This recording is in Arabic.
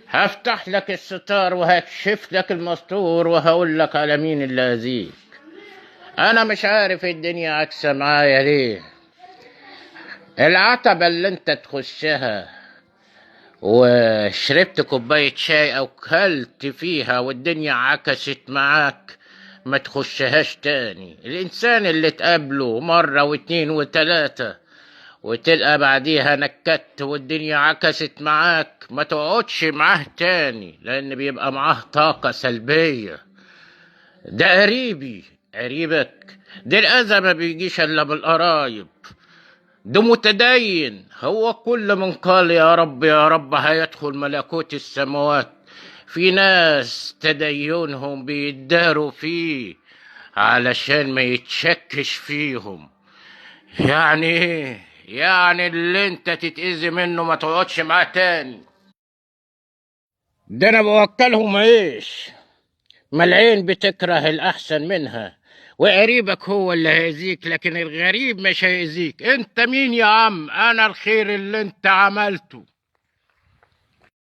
هفتح لك الستار وهكشف لك المستور وهقول لك على مين اللي أذيك. أنا مش عارف الدنيا عكسة معايا ليه. العتبة اللي انت تخشها وشربت كوباية شاي أو كلت فيها والدنيا عكست معاك ما تخشهاش تاني. الإنسان اللي تقابله مرة واتنين وتلاتة وتلقى بعديها نكت والدنيا عكست معاك ما تقعدش معاه تاني، لأن بيبقى معاه طاقة سلبية. ده قريبك ده الأذى ما بيجيش إلا بالقرايب. ده متدين، هو كل من قال يا رب يا رب هيدخل ملكوت السماوات. في ناس تدينهم بيداروا فيه علشان ما يتشكش فيهم. يعني ايه؟ يعني اللي انت تتأذي منه ما تقعدش معاه تاني. ده انا بوكلهم عيش. ما العين بتكره الأحسن منها، وقريبك هو اللي هيأذيك لكن الغريب مش هيأذيك. انت مين يا عم؟ انا الخير اللي انت عملته.